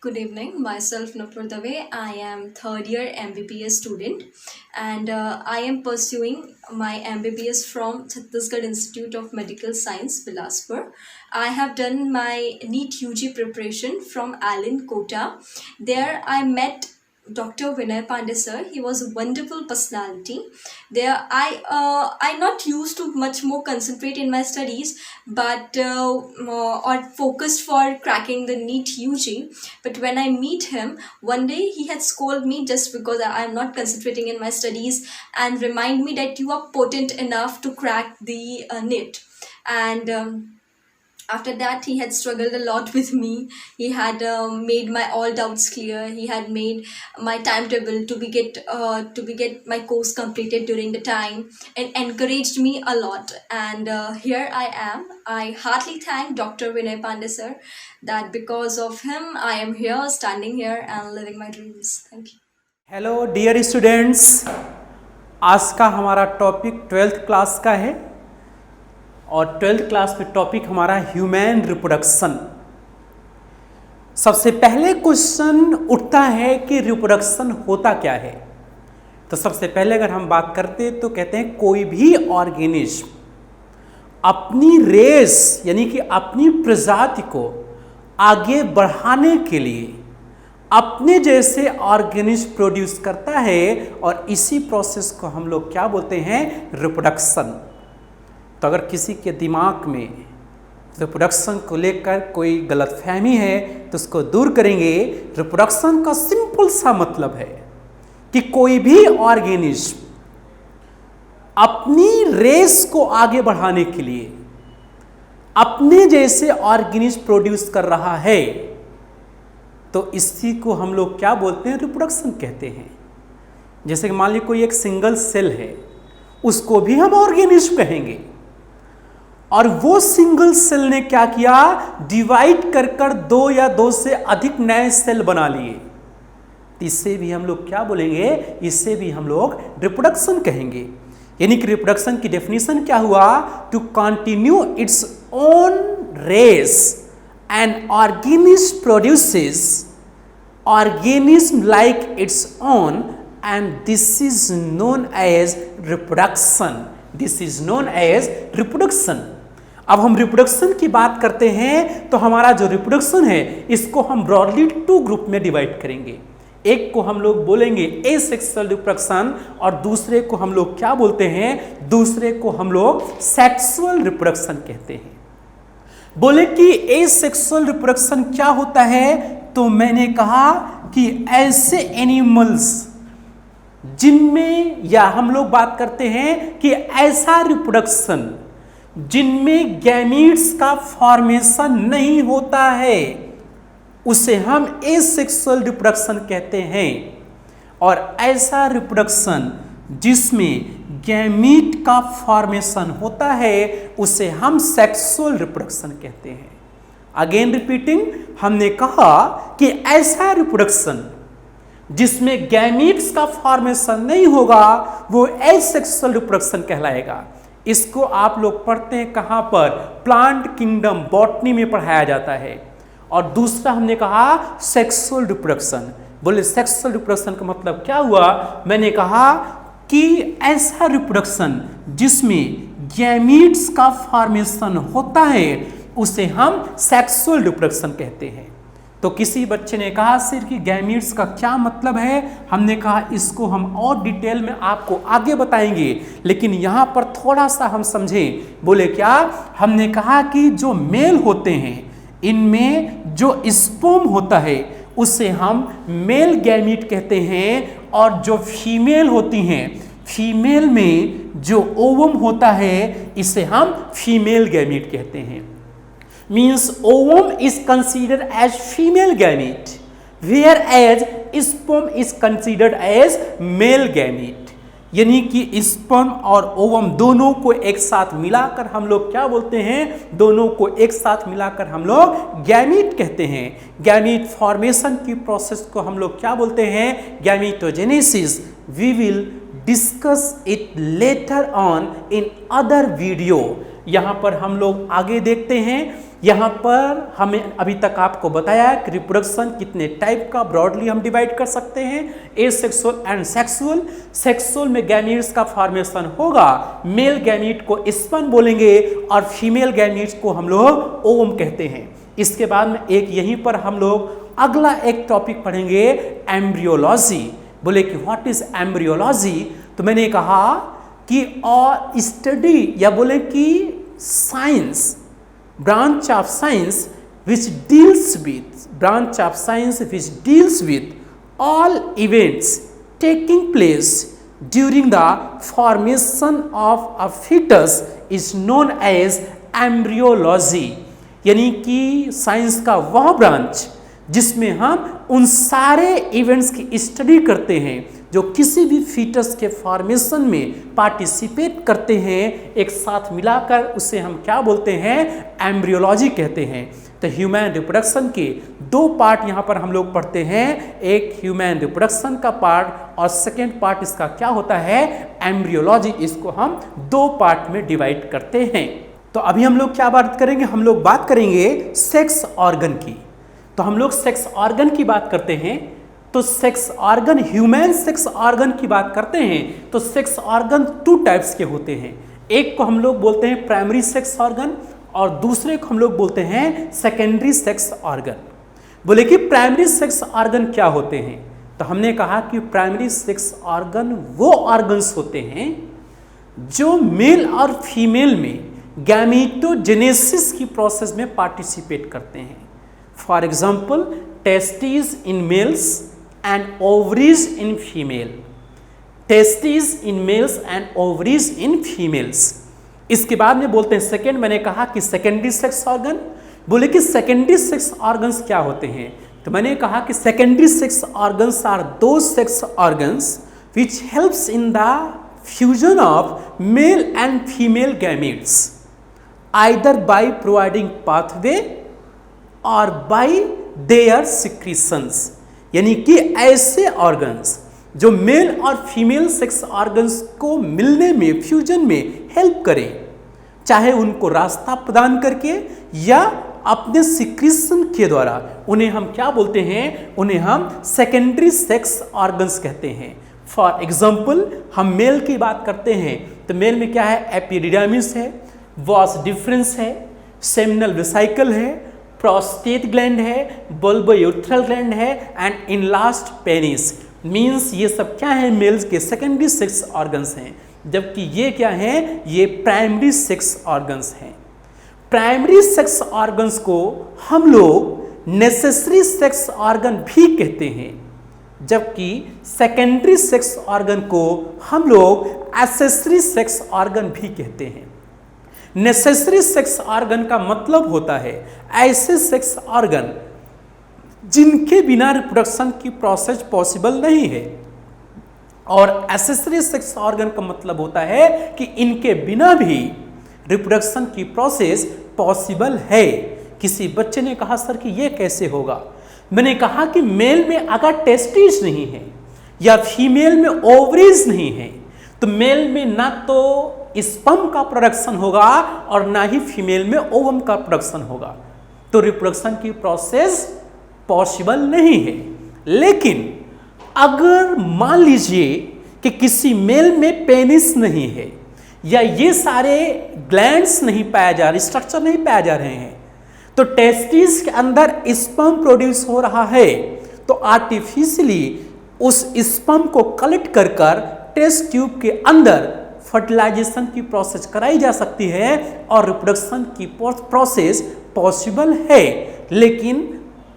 Good evening. Myself Nupur Dave. I am third year MBBS student, and I am pursuing my MBBS from Chhattisgarh Institute of Medical Science, Bilaspur. I have done my NEET UG preparation from Allen Kota. There I met Dr. Vinay Pandey sir. He was a wonderful personality. There I not used to much more concentrate in my studies, but or focused for cracking the NEET UG. But when I meet him one day, he had scolded me just because I am not concentrating in my studies and remind me that you are potent enough to crack the NEET. And after that, he had struggled a lot with me. He had made my all doubts clear. He had made my timetable to be get my course completed during the time, and encouraged me a lot. And here I am. I heartily thank Dr. Vinay Pandey sir that because of him I am here, standing here and living my dreams. Thank you. Hello dear students, आज का हमारा topic 12th class का है और 12th class में topic हमारा human reproduction. सबसे पहले क्वेश्चन उठता है कि रिप्रोडक्शन होता क्या है। तो सबसे पहले अगर हम बात करते तो कहते हैं कोई भी ऑर्गेनिज्म अपनी रेस यानी कि अपनी प्रजाति को आगे बढ़ाने के लिए अपने जैसे ऑर्गेनिज्म प्रोड्यूस करता है और इसी प्रोसेस को हम लोग क्या बोलते हैं, रिप्रोडक्शन। तो अगर किसी के दिमाग में रिप्रोडक्शन को लेकर कोई गलतफहमी है तो उसको दूर करेंगे। रिप्रोडक्शन का सिंपल सा मतलब है कि कोई भी ऑर्गेनिज्म अपनी रेस को आगे बढ़ाने के लिए अपने जैसे ऑर्गेनिज्म प्रोड्यूस कर रहा है, तो इसी को हम लोग क्या बोलते हैं, रिप्रोडक्शन कहते हैं। जैसे कि मान लीजिए कोई एक सिंगल सेल है, उसको भी हम ऑर्गेनिज्म कहेंगे। और वो सिंगल सेल ने क्या किया, डिवाइड कर दो या दो से अधिक नए सेल बना लिए, इससे भी हम लोग क्या बोलेंगे, इससे भी हम लोग रिप्रोडक्शन कहेंगे। यानी कि रिप्रोडक्शन की डेफिनेशन क्या हुआ, to continue its own race and organism produces organism like its own and this is known as reproduction. This is known as reproduction. अब हम रिप्रोडक्शन की बात करते हैं तो हमारा जो रिप्रोडक्शन है इसको हम ब्रॉडली 2 ग्रुप में डिवाइड करेंगे। एक को हम लोग बोलेंगे एसेक्सुअल रिप्रोडक्शन और दूसरे को हम लोग क्या बोलते हैं, दूसरे को हम लोग सेक्सुअल रिप्रोडक्शन कहते हैं। बोले कि एसेक्सुअल रिप्रोडक्शन क्या होता है, तो मैंने कहा कि ऐसे एनिमल्स जिनमें, या हम लोग बात करते हैं कि ऐसा रिप्रोडक्शन जिनमें गैमीट्स का फॉर्मेशन नहीं होता है, उसे हम एसेक्सुअल रिप्रोडक्शन कहते हैं। और ऐसा रिप्रोडक्शन जिसमें गैमीट का फॉर्मेशन होता है उसे हम सेक्सुअल रिप्रोडक्शन कहते हैं। अगेन रिपीटिंग, हमने कहा कि ऐसा रिप्रोडक्शन जिसमें गैमीट्स का फॉर्मेशन नहीं होगा वो एसेक्सुअल रिप्रोडक्शन कहलाएगा। इसको आप लोग पढ़ते हैं कहाँ पर, प्लांट किंगडम बॉटनी में पढ़ाया जाता है। और दूसरा हमने कहा सेक्सुअल रिप्रोडक्शन। बोले सेक्सुअल रिप्रोडक्शन का मतलब क्या हुआ, मैंने कहा कि ऐसा रिप्रोडक्शन जिसमें गैमीट्स का फॉर्मेशन होता है उसे हम सेक्सुअल रिप्रोडक्शन कहते हैं। तो किसी बच्चे ने कहा सर कि गैमीट्स का क्या मतलब है, हमने कहा इसको हम और डिटेल में आपको आगे बताएंगे, लेकिन यहाँ पर थोड़ा सा हम समझें। बोले क्या, हमने कहा कि जो मेल होते हैं इनमें जो स्पर्म होता है उसे हम मेल गैमीट कहते हैं, और जो फीमेल होती हैं, फीमेल में जो ओवम होता है इसे हम फीमेल गैमीट कहते हैं। Means ovum is considered as female gamete whereas sperm is considered as male gamete. यानी कि स्पर्म और ओवम दोनों को एक साथ मिलाकर हम लोग क्या बोलते हैं, दोनों को एक साथ मिलाकर हम लोग गैमीट कहते हैं। गैमीट फॉर्मेशन की प्रोसेस को हम लोग क्या बोलते हैं, gametogenesis. We will discuss it later on in other video. यहाँ पर हम लोग आगे देखते हैं। यहाँ पर हमें अभी तक आपको बताया कि रिप्रोडक्शन कितने टाइप का ब्रॉडली हम डिवाइड कर सकते हैं, एसेक्सुअल एंड सेक्सुअल। सेक्सुअल में गैमीट्स का फॉर्मेशन होगा, मेल गैमीट को स्पर्म बोलेंगे और फीमेल गैमीट्स को हम लोग ओवम कहते हैं। इसके बाद में एक यहीं पर हम लोग अगला एक टॉपिक पढ़ेंगे, एम्ब्रियोलॉजी। बोले कि व्हाट इज एम्ब्रियोलॉजी, तो मैंने कहा कि और स्टडी या बोले कि science, branch of science which deals with all events taking place during the formation of a fetus is known as embryology। यानी कि साइंस का वह ब्रांच जिसमें हम उन सारे इवेंट्स की स्टडी करते हैं जो किसी भी फीटस के फॉर्मेशन में पार्टिसिपेट करते हैं, एक साथ मिलाकर उसे हम क्या बोलते हैं, एम्ब्रियोलॉजी कहते हैं। तो ह्यूमन रिप्रोडक्शन के दो पार्ट यहाँ पर हम लोग पढ़ते हैं, एक ह्यूमन रिप्रोडक्शन का पार्ट और सेकेंड पार्ट इसका क्या होता है, एम्ब्रियोलॉजी। इसको हम दो पार्ट में डिवाइड करते हैं। तो अभी हम लोग क्या बात करेंगे, हम लोग बात करेंगे सेक्स ऑर्गन की। तो हम लोग सेक्स ऑर्गन की बात करते हैं, तो sex organ, human sex organ की बात करते हैं तो सेक्स ऑर्गन टू टाइप्स के होते हैं। एक को हम लोग बोलते हैं प्राइमरी सेक्स ऑर्गन और दूसरे को हम लोग बोलते हैं सेकेंडरी सेक्स ऑर्गन। बोले कि प्राइमरी सेक्स ऑर्गन क्या होते हैं, तो हमने कहा कि प्राइमरी सेक्स ऑर्गन वो ऑर्गन्स होते हैं जो मेल और फीमेल में गैमीटोजेनेसिस की प्रोसेस में पार्टिसिपेट करते हैं। For example, testis in males and ovaries in female, testes in males and ovaries in females। इसके बाद में बोलते हैं सेकेंड, मैंने कहा कि सेकेंडरी सेक्स ऑर्गन। बोले कि सेकेंडरी सेक्स ऑर्गन्स क्या होते हैं, तो मैंने कहा कि सेकेंडरी सेक्स ऑर्गन्स आर दो sex organs which helps in the fusion of male and female gametes either by providing pathway और बाय देयर सिक्रीशंस। यानी कि ऐसे ऑर्गन्स जो मेल और फीमेल सेक्स ऑर्गन्स को मिलने में, फ्यूजन में हेल्प करें, चाहे उनको रास्ता प्रदान करके या अपने सिक्रीशन के द्वारा, उन्हें हम क्या बोलते हैं, उन्हें हम सेकेंडरी सेक्स ऑर्गन्स कहते हैं। फॉर एग्जाम्पल, हम मेल की बात करते हैं तो मेल में क्या है, एपिडिडामिस है, वॉस डिफरेंस है, सेमिनल वेसिकल है, प्रोस्टेट ग्लैंड है, बल्बोयूथ्रल ग्लैंड है एंड इनलास्ट पेनिस। मीन्स ये सब क्या है, मेल्स के सेकेंडरी सेक्स ऑर्गन्स हैं, जबकि ये क्या हैं, ये प्राइमरी सेक्स ऑर्गन्स हैं। प्राइमरी सेक्स ऑर्गन्स को हम लोग नेसेसरी सेक्स ऑर्गन भी कहते हैं, जबकि सेकेंडरी सेक्स ऑर्गन को हम लोग एक्सेसरी सेक्स ऑर्गन भी कहते हैं। नेसेसरी सेक्स ऑर्गन का मतलब होता है ऐसे सेक्स ऑर्गन जिनके बिना रिप्रोडक्शन की प्रोसेस पॉसिबल नहीं है, और एक्सेसरी सेक्स ऑर्गन का मतलब होता है कि इनके बिना भी रिप्रोडक्शन की प्रोसेस पॉसिबल है। किसी बच्चे ने कहा सर कि ये कैसे होगा, मैंने कहा कि मेल में अगर टेस्टिस नहीं है या फीमेल में ओवरीज नहीं है तो मेल में ना तो स्पर्म का प्रोडक्शन होगा और ना ही फीमेल में ओवम का प्रोडक्शन होगा, तो रिप्रोडक्शन की प्रोसेस पॉसिबल नहीं है। लेकिन अगर मान लीजिए कि किसी मेल में पेनिस नहीं है या ये सारे ग्लैंड्स नहीं पाया जा रहे, स्ट्रक्चर नहीं पाया जा रहे हैं, तो टेस्टिस के अंदर स्पर्म प्रोड्यूस हो रहा है, तो आर्टिफिशियली उस स्पर्म को कलेक्ट कर कर टेस्ट ट्यूब के अंदर फर्टिलाइजेशन की प्रोसेस कराई जा सकती है और रिप्रोडक्शन की प्रोसेस पॉसिबल है। लेकिन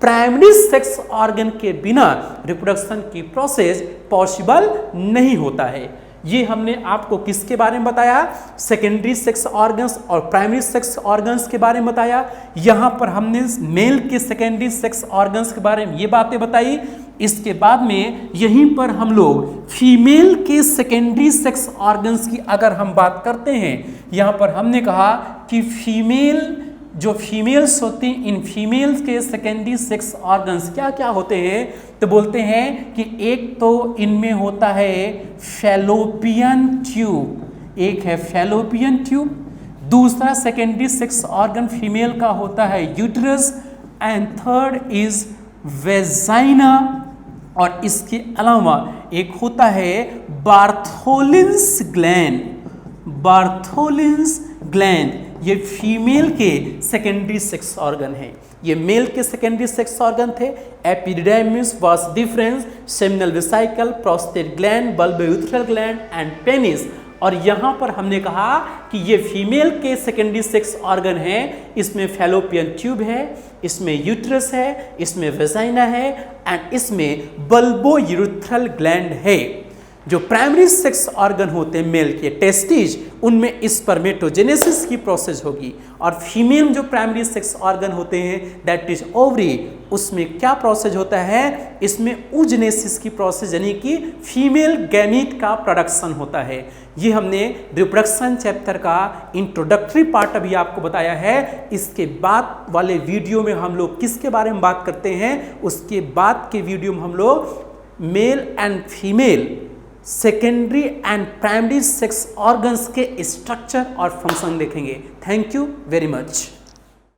प्राइमरी सेक्स ऑर्गन के बिना रिप्रोडक्शन की प्रोसेस पॉसिबल नहीं होता है। ये हमने आपको किसके बारे में बताया, सेकेंडरी सेक्स ऑर्गन्स और प्राइमरी सेक्स ऑर्गन्स के बारे में बताया। यहाँ पर हमने मेल के सेकेंडरी सेक्स ऑर्गन्स के बारे में ये बातें बताई। इसके बाद में यहीं पर हम लोग फीमेल के सेकेंडरी सेक्स ऑर्गन्स की अगर हम बात करते हैं, यहाँ पर हमने कहा कि फीमेल जो फीमेल्स होती हैं, इन फीमेल्स के सेकेंडरी सेक्स ऑर्गन्स क्या क्या होते हैं, तो बोलते हैं कि एक तो इनमें होता है फैलोपियन ट्यूब, एक है फैलोपियन ट्यूब, दूसरा सेकेंडरी सेक्स ऑर्गन फीमेल का होता है uterus, and third is vagina, और इसके अलावा एक होता है बार्थोलिन्स ग्लैंड। बार्थोलिन्स ग्लैंड ये फीमेल के सेकेंडरी सेक्स ऑर्गन है, ये मेल के सेकेंडरी सेक्स ऑर्गन थे। Epididymis vas deferens, seminal vesicle, prostate gland, bulbourethral gland and penis. और यहाँ पर हमने कहा कि ये फीमेल के सेकेंडरी सेक्स ऑर्गन है, इसमें फैलोपियन ट्यूब है, इसमें यूट्रस है, इसमें वेजाइना है एंड इसमें बल्बोयूथरल ग्लैंड है। जो प्राइमरी सेक्स ऑर्गन होते हैं मेल के टेस्टिज, उनमें स्पर्मेटोजेनेसिस की प्रोसेस होगी, और फीमेल जो प्राइमरी सेक्स ऑर्गन होते हैं दैट इज ओवरी, उसमें क्या प्रोसेस होता है, इसमें ऊजनेसिस की प्रोसेस यानी कि फीमेल गैमीट का प्रोडक्शन होता है। ये हमने रिप्रोडक्शन चैप्टर का इंट्रोडक्टरी पार्ट अभी आपको बताया है। इसके बाद वाले वीडियो में हम लोग किसके बारे में बात करते हैं, उसके बाद के वीडियो में हम लोग male and female secondary and primary sex organs के स्ट्रक्चर और फंक्शन देखेंगे। Thank you very much.